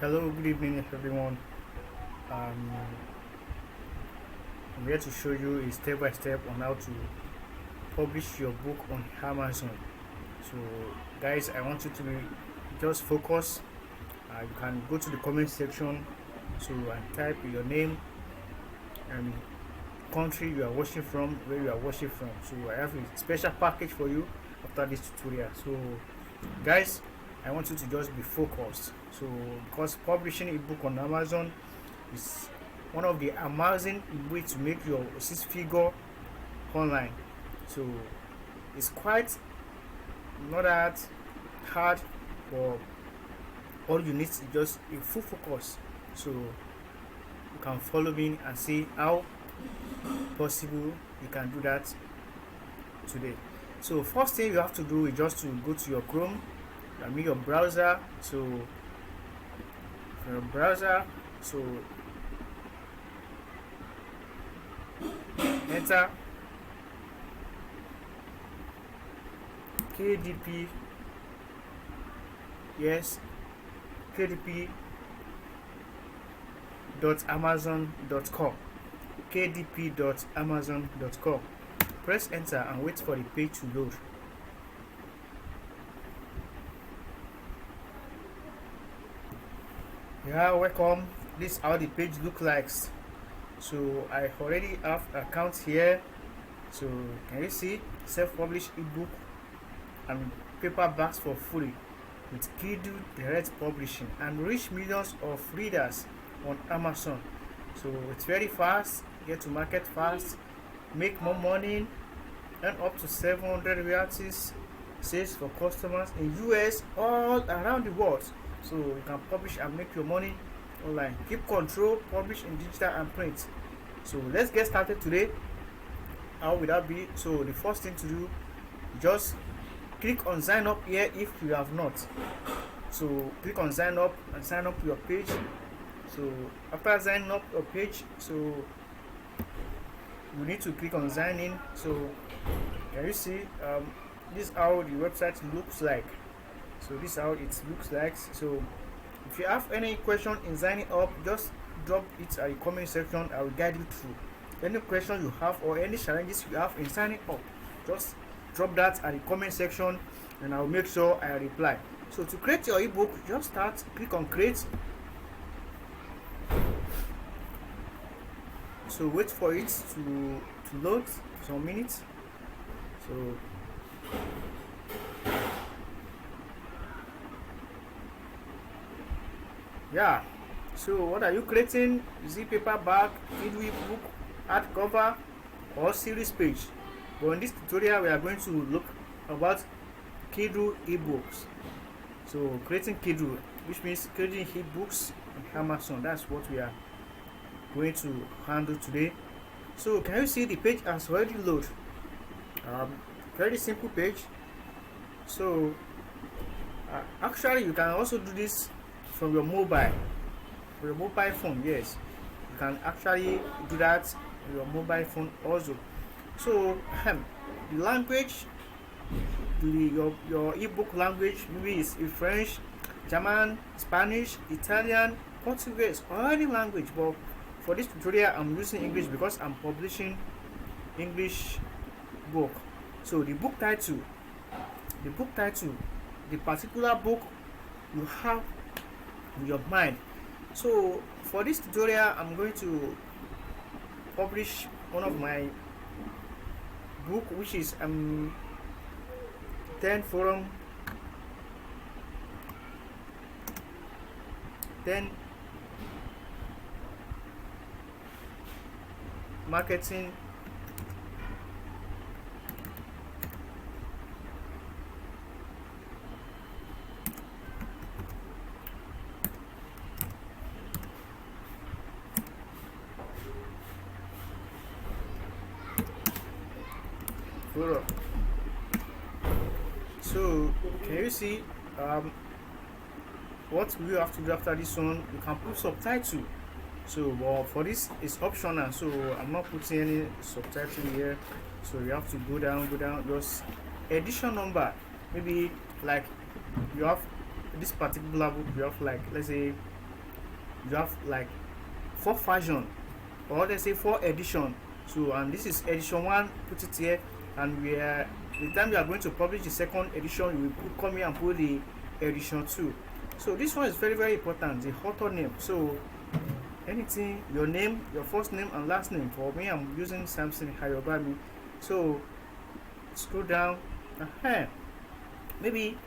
Hello, good evening, everyone. Um, I'm here to show you a step by step on how to publish your book on Amazon. So, guys, I want you to just focus. You can go to the comment section and type your name and country you are watching from, where you are watching from. So, I have a special package for you after this tutorial. So, guys, I want you to just be focused. So, because publishing a book on Amazon is one of the amazing ways to make your six figure online. So it's quite not that hard, but all you need is just a full focus. So you can follow me and see how possible you can do that today. So first thing you have to do is just to go to your Chrome, I mean your browser. So your browser, so enter KDP, yes, kdp.amazon.com, kdp.amazon.com. Press enter and wait for the page to load. Yeah, welcome. This is how the page looks like. So I already have account here. So can you see self-published ebook and paperbacks for free with Kindle Direct Publishing and reach millions of readers on Amazon. So it's very fast, get to market fast, make more money, earn up to 700 royalties, sales for customers in US all around the world. So you can publish and make your money online. Keep control, publish in digital and print. So let's get started today. How will that be? So the first thing to do, just click on sign up here if you have not. So click on sign up and sign up your page. So after signing up your page, so you need to click on sign in. So can you see this is how the website looks like. So this is how it looks like. So if you have any question in signing up, just drop it at the comment section. I will guide you through any question you have or any challenges you have in signing up. Just drop that at the comment section and I'll make sure I reply. So to create your ebook, just click on create. So wait for it to load for some minutes. So yeah, so what are you creating? Is it paperback, Kindle ebook, hardcover, or series page? But in this tutorial we are going to look about Kindle ebooks. So creating Kindle, which means creating ebooks on Amazon. That's what we are going to handle today. So can you see the page has already loaded? Very simple page. So actually you can also do this from your mobile phone. Yes, you can actually do that with your mobile phone also. So the language, your ebook language maybe is French, German, Spanish, Italian, Portuguese, or any language. But for this tutorial I'm using English because I'm publishing English book. So the particular book you have in your mind. So for this tutorial I'm going to publish one of my book, which is 10 forum 10 marketing forum. So can you see what we have to do after this one? You can put subtitle. So for this is optional, so I'm not putting any subtitle here. So you have to go down just edition number. Maybe like you have this particular book, you have like, let's say you have like 4 version, or let's say 4 edition. So and this is edition 1, put it here, and we are the time you are going to publish the second edition, you will come here and put the edition 2. So this one is very very important, the author name. So anything, your name, your first name and last name. For me, I'm using Samson Hayobami. So scroll down. Maybe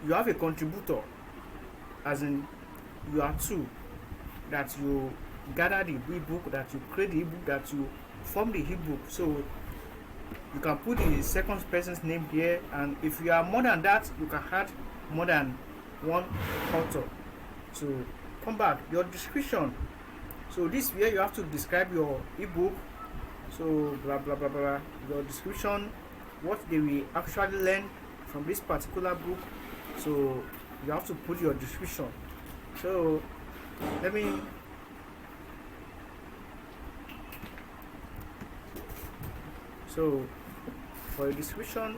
you have a contributor, as in you are two, that you gather the ebook, that you create the ebook, that you form the ebook. So you can put the second person's name here, and if you are more than that, you can add more than one author. So come back, your description. So this where you have to describe your ebook. So blah blah blah blah, your description, what they will actually learn from this particular book. So you have to put your description. So let me for a description,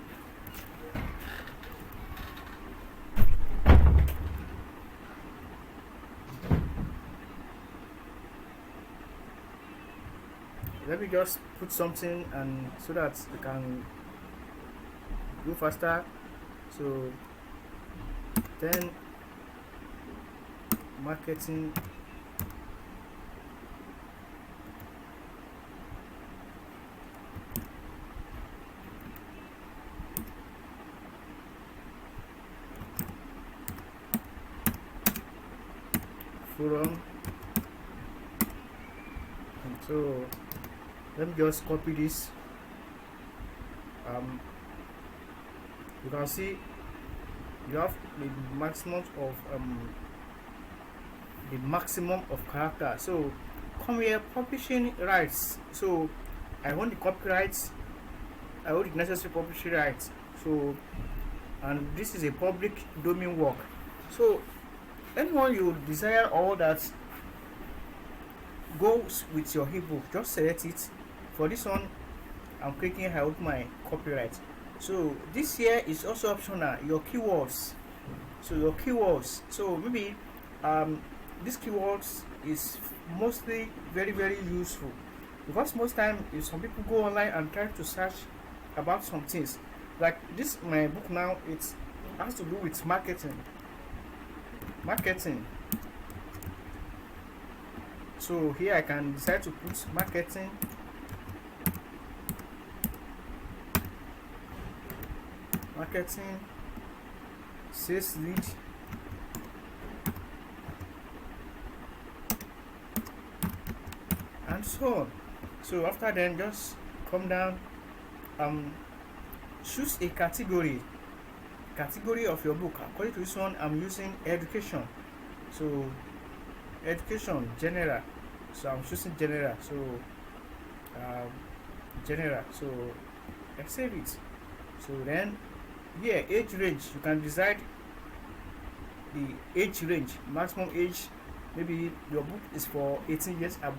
let me just put something, and so that you can go faster. So then marketing, forum. And so let me just copy this. You can see you have the maximum of character. So come here, publishing rights. So I want the copyrights, I want the necessary publishing rights. So, and this is a public domain work. So anyone you desire all that goes with your ebook, just select it. For this one, I'm clicking I want my copyright. So this here is also optional, your keywords. So your keywords, so maybe these keywords is mostly very very useful, because most time if some people go online and try to search about some things, like this my book now, it has to do with marketing. So here I can decide to put marketing, sales lead, and so on. So after then, just come down, choose a category of your book. According to this one, I'm using education. So education general, so I'm choosing general. So general, so I save it. So then here, age range, you can decide the age range, maximum age. Maybe your book is for 18 years above.